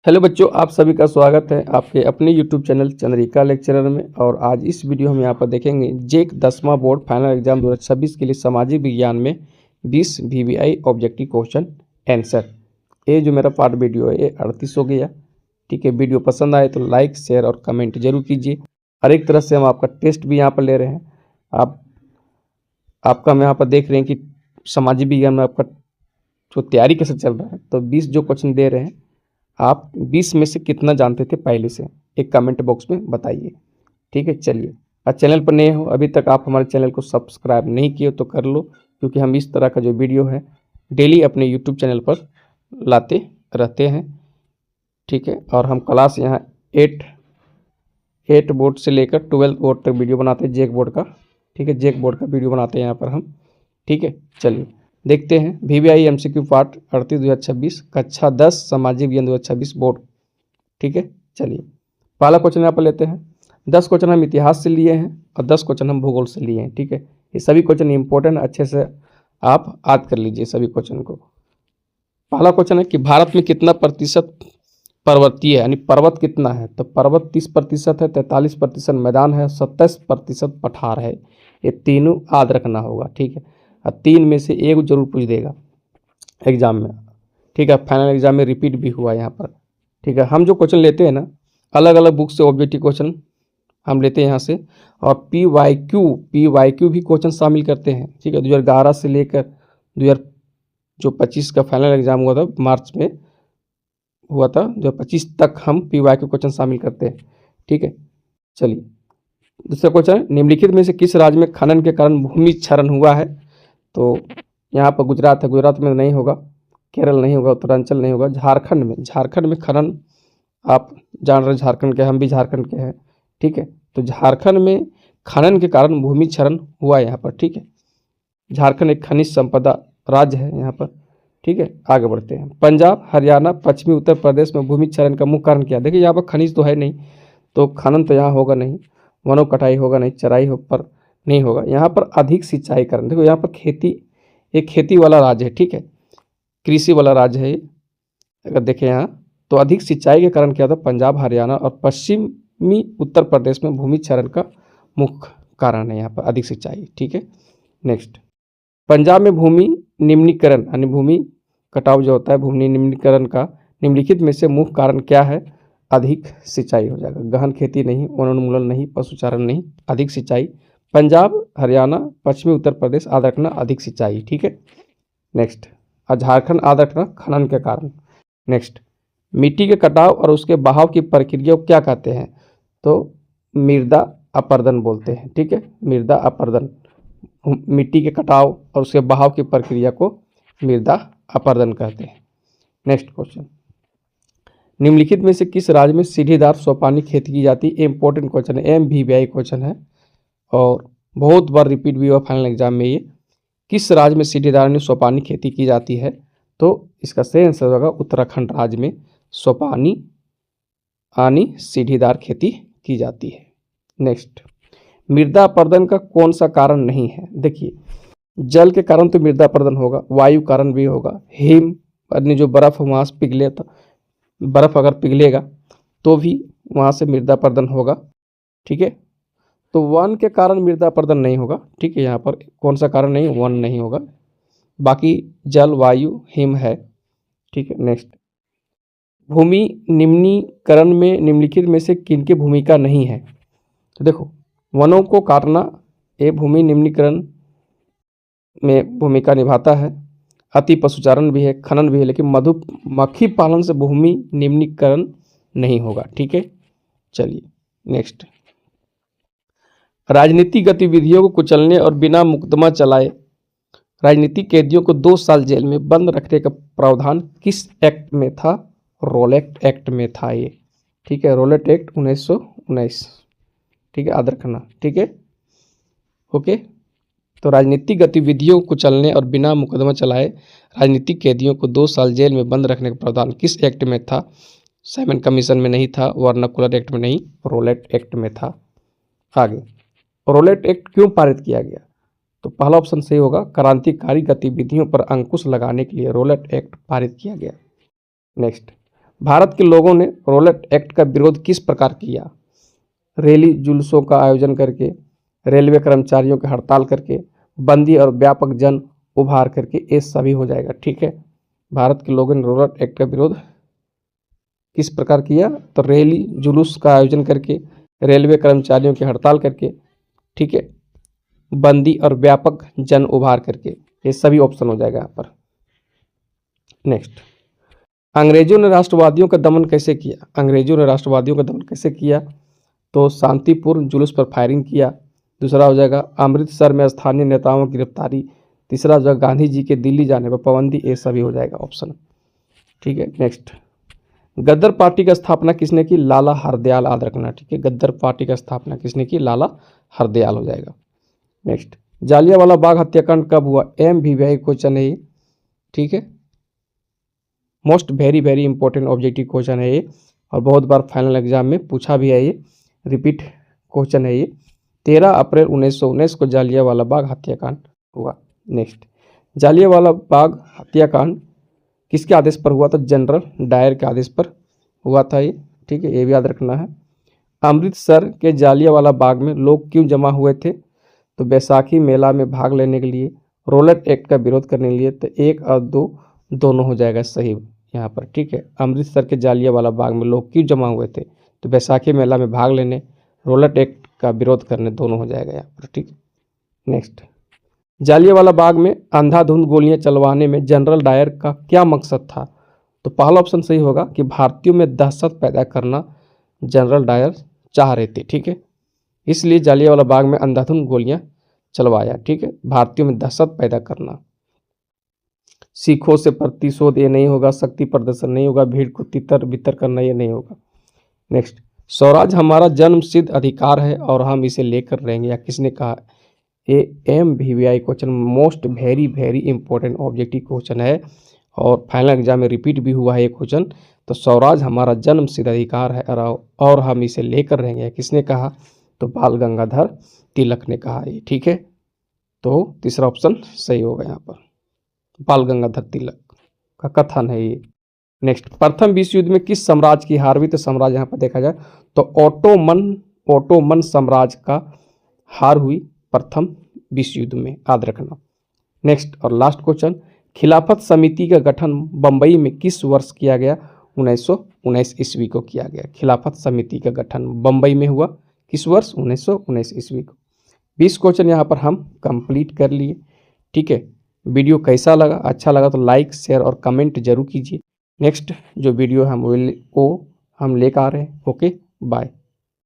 Hello बच्चों, आप सभी का स्वागत है आपके अपने यूट्यूब चैनल चंद्रिका लेक्चरर में। और आज इस वीडियो हम यहाँ पर देखेंगे जेक 10वां बोर्ड फाइनल एग्जाम 2026 के लिए सामाजिक विज्ञान में 20 VBI ऑब्जेक्टिव क्वेश्चन आंसर। ये जो मेरा पार्ट वीडियो है ये 38 हो गया। ठीक है, वीडियो पसंद आए तो लाइक शेयर और कमेंट जरूर कीजिए। हर एक तरह से हम आपका टेस्ट भी यहाँ पर ले रहे हैं। आपका हम यहाँ पर देख रहे हैं कि सामाजिक विज्ञान में आपका जो तैयारी कैसे चल रहा है। तो 20 जो क्वेश्चन दे रहे हैं, आप 20 में से कितना जानते थे पहले से, एक कमेंट बॉक्स में बताइए। ठीक है, चलिए। और चैनल पर नए हो, अभी तक आप हमारे चैनल को सब्सक्राइब नहीं किए तो कर लो, क्योंकि हम इस तरह का जो वीडियो है डेली अपने यूट्यूब चैनल पर लाते रहते हैं। ठीक है, और हम क्लास यहाँ 8 बोर्ड से लेकर 12 बोर्ड तक वीडियो बनाते हैं, जेक बोर्ड का। ठीक है, जेक बोर्ड का वीडियो बनाते हैं यहाँ पर हम। ठीक है, चलिए देखते हैं VBI MCQ पार्ट 38 2026 कक्षा 10 सामाजिक विज्ञान 2026 बोर्ड। ठीक है, चलिए पहला क्वेश्चन यहाँ पर लेते हैं। 10 क्वेश्चन हम इतिहास से लिए हैं और 10 क्वेश्चन हम भूगोल से लिए हैं। ठीक है, ये सभी क्वेश्चन इंपॉर्टेंट, अच्छे से आप याद कर लीजिए सभी क्वेश्चन को। पहला क्वेश्चन है कि भारत में कितना प्रतिशत पर्वतीय है, यानी पर्वत कितना है। तो पर्वत 30% है, 43% मैदान है, 27% पठार है। ये तीनों याद रखना होगा। ठीक है, और 3 में से एक जरूर पूछ देगा एग्जाम में। ठीक है, फाइनल एग्जाम में रिपीट भी हुआ यहाँ पर। ठीक है, हम जो क्वेश्चन लेते हैं ना, अलग अलग बुक से ऑब्जेक्टिव क्वेश्चन हम लेते हैं यहाँ से, और PYQ भी क्वेश्चन शामिल करते हैं। ठीक है, 2011 से लेकर 2025 का फाइनल एग्जाम हुआ था, मार्च में हुआ था, 2025 तक हम PYQ क्वेश्चन शामिल करते हैं। ठीक है, चलिए दूसरा क्वेश्चन है, निम्नलिखित में से किस राज्य में खनन के कारण भूमि क्षरण हुआ है। तो यहाँ पर गुजरात है, गुजरात में नहीं होगा, केरल नहीं होगा, उत्तरांचल नहीं होगा, झारखंड में खनन, आप जान रहे झारखंड के, हम भी झारखंड के हैं। ठीक है, तो झारखंड में खनन के कारण भूमि क्षरण हुआ यहाँ पर। ठीक है, झारखंड एक खनिज संपदा राज्य है यहाँ पर। ठीक है, आगे बढ़ते हैं। पंजाब, हरियाणा, पश्चिमी उत्तर प्रदेश में भूमि क्षरण का मुख्य कारण क्या है। देखिए यहाँ पर खनिज तो है नहीं, तो खनन तो यहाँ होगा नहीं, वनों कटाई होगा नहीं, चराई हो पर नहीं होगा। यहाँ पर अधिक सिंचाई कारण, देखो यहाँ पर खेती वाला राज्य है। ठीक है, कृषि वाला राज्य है। अगर देखें यहाँ तो अधिक सिंचाई के कारण क्या होता है, पंजाब, हरियाणा और पश्चिमी उत्तर प्रदेश में भूमि क्षरण का मुख्य कारण है यहाँ पर अधिक सिंचाई। ठीक है, नेक्स्ट, पंजाब में भूमि निम्नीकरण यानी भूमि कटाव जो होता है, भूमि निम्नीकरण का निम्नलिखित में से मुख्य कारण क्या है। अधिक सिंचाई हो जाएगा, गहन खेती नहीं, वनोन्मूलन नहीं, पशुचारण नहीं, अधिक सिंचाई। पंजाब, हरियाणा, पश्चिमी उत्तर प्रदेश याद रखना अधिक सिंचाई। ठीक है, नेक्स्ट, और झारखंड याद रखना खनन के कारण। नेक्स्ट, मिट्टी के कटाव और उसके बहाव की प्रक्रिया को क्या कहते हैं। तो मृदा अपरदन बोलते हैं। ठीक है, मृदा अपरदन, मिट्टी के कटाव और उसके बहाव की प्रक्रिया को मृदा अपरदन कहते हैं। नेक्स्ट क्वेश्चन, निम्नलिखित में से किस राज्य में सीढ़ीदार सोपानी खेती की जाती है। इंपॉर्टेंट क्वेश्चन है, MVBI क्वेश्चन है और बहुत बार रिपीट भी हुआ फाइनल एग्जाम में। ये किस राज्य में सीढ़ीदार सोपानी खेती की जाती है। तो इसका सही आंसर होगा उत्तराखंड राज्य में सोपानी यानी सीढ़ीदार खेती की जाती है। नेक्स्ट, मृदा अपरदन का कौन सा कारण नहीं है। देखिए जल के कारण तो मृदा अपरदन होगा, वायु कारण भी होगा, हिम यानी जो बर्फ वहाँ से पिघले, तो बर्फ अगर पिघलेगा तो भी वहाँ से मृदा अपरदन होगा। ठीक है, तो वन के कारण मृदा अपरदन नहीं होगा। ठीक है, यहाँ पर कौन सा कारण नहीं, वन नहीं होगा, बाकी जल, वायु, हिम है। ठीक है, नेक्स्ट, भूमि निम्नीकरण में निम्नलिखित में से किनकी भूमिका नहीं है। तो देखो वनों को काटना ये भूमि निम्नीकरण में भूमिका निभाता है, अति पशुचारण भी है, खनन भी है, लेकिन मधुमक्खी पालन से भूमि निम्नीकरण नहीं होगा। ठीक है, चलिए नेक्स्ट, राजनीतिक गतिविधियों को कुचलने और बिना मुकदमा चलाए राजनीतिक कैदियों को 2 साल जेल में बंद रखने का प्रावधान किस एक्ट में था। रोलेट एक्ट में था ये। ठीक है, रोलेट एक्ट 1919। ठीक है, याद रखना। ठीक है, ओके, तो राजनीतिक गतिविधियों को कुचलने और बिना मुकदमा चलाए राजनीतिक कैदियों को 2 साल जेल में बंद रखने का प्रावधान किस एक्ट में था। साइमन कमीशन में नहीं था, वर्नाकुलर एक्ट में नहीं, रोलेट एक्ट में था। आगे, रोलेट एक्ट क्यों पारित किया गया। तो पहला ऑप्शन सही होगा, क्रांतिकारी गतिविधियों पर अंकुश लगाने के लिए रोलेट एक्ट पारित किया गया। नेक्स्ट, भारत के लोगों ने रॉलेट एक्ट का विरोध किस प्रकार किया? रैली जुलूसों का आयोजन करके, रेलवे कर्मचारियों की हड़ताल करके, बंदी और व्यापक जन उभार करके, ये सभी हो जाएगा। ठीक है, भारत के लोगों ने रॉलेट एक्ट का विरोध किस प्रकार किया? तो रैली जुलूस का आयोजन करके, रेलवे कर्मचारियों की हड़ताल करके, ठीक है, बंदी और व्यापक जन उभार करके, ये सभी ऑप्शन हो जाएगा यहाँ पर। नेक्स्ट, अंग्रेजों ने राष्ट्रवादियों का दमन कैसे किया? अंग्रेजों ने राष्ट्रवादियों का दमन कैसे किया? तो शांतिपूर्ण जुलूस पर फायरिंग किया। दूसरा हो जाएगा अमृतसर में स्थानीय नेताओं की गिरफ्तारी। तीसरा हो जाएगा गांधी जी के दिल्ली जाने पर पाबंदी। ये सभी हो जाएगा ऑप्शन। ठीक है, नेक्स्ट, गद्दर पार्टी का स्थापना किसने की? लाला हरदयाल, याद रखना। ठीक है, गद्दर पार्टी का स्थापना किसने की? लाला हरदयाल हो जाएगा। नेक्स्ट, जालियांवाला बाग हत्याकांड कब हुआ? MVVI क्वेश्चन है ये। ठीक है, most very very important objective question है ये, और बहुत बार फाइनल एग्जाम में पूछा भी है ये, रिपीट क्वेश्चन है ये। 13 अप्रैल 1919 को जालियांवाला बाग हत्याकांड हुआ। नेक्स्ट, जालियांवाला बाग हत्याकांड किसके आदेश पर हुआ था? जनरल डायर के आदेश पर हुआ था ये। ठीक है, ये भी याद रखना है। अमृतसर के जालियांवाला बाग में लोग क्यों जमा हुए थे? तो बैसाखी मेला में भाग लेने के लिए, रॉलेट एक्ट का विरोध करने के लिए। तो 1 और 2 दोनों हो जाएगा सही यहाँ पर। ठीक है, अमृतसर के जालियांवाला बाग में लोग क्यों जमा हुए थे? तो बैसाखी मेला में भाग लेने, रॉलेट एक्ट का विरोध करने, दोनों हो जाएगा यहाँ पर। ठीक, नेक्स्ट, जालियांवाला बाग में अंधाधुंध गोलियां चलवाने में जनरल डायर का क्या मकसद था? तो पहला ऑप्शन सही होगा कि भारतीयों में दहशत पैदा करना जनरल डायर चाह रहे थे। ठीक है, इसलिए जालियांवाला बाग में अंधाधुंध गोलियां चलवाया। ठीक है, भारतीयों में दहशत पैदा करना। सिखों से प्रतिशोध ये नहीं होगा, शक्ति प्रदर्शन नहीं होगा, भीड़ को तितर बितर करना ये नहीं होगा। नेक्स्ट, स्वराज हमारा जन्म सिद्ध अधिकार है और हम इसे लेकर रहेंगे, या किसने कहा? ये MVVI question, most very very important objective question है, और फाइनल एग्जाम में रिपीट भी हुआ है ये क्वेश्चन। तो स्वराज हमारा जन्म सिद्ध अधिकार है और हम इसे लेकर रहेंगे, किसने कहा? तो बाल गंगाधर तिलक ने कहा ये। ठीक है, तो तीसरा ऑप्शन सही होगा यहाँ पर, बाल गंगाधर तिलक का कथन है ये। नेक्स्ट, प्रथम विश्व युद्ध में किस साम्राज्य की हार हुई? तो साम्राज्य यहाँ पर देखा जाए तो ओटोमन साम्राज्य का हार हुई प्रथम विश्व युद्ध में, याद रखना। नेक्स्ट और लास्ट क्वेश्चन, खिलाफत समिति का गठन बंबई में किस वर्ष किया गया? 1919 ईस्वी को किया गया। खिलाफत समिति का गठन बंबई में हुआ किस वर्ष? 1919 ईस्वी को। 20 क्वेश्चन यहाँ पर हम कंप्लीट कर लिए। ठीक है, वीडियो कैसा लगा? अच्छा लगा तो लाइक शेयर और कमेंट जरूर कीजिए। नेक्स्ट जो वीडियो हम लेकर आ रहे हैं। Okay, bye.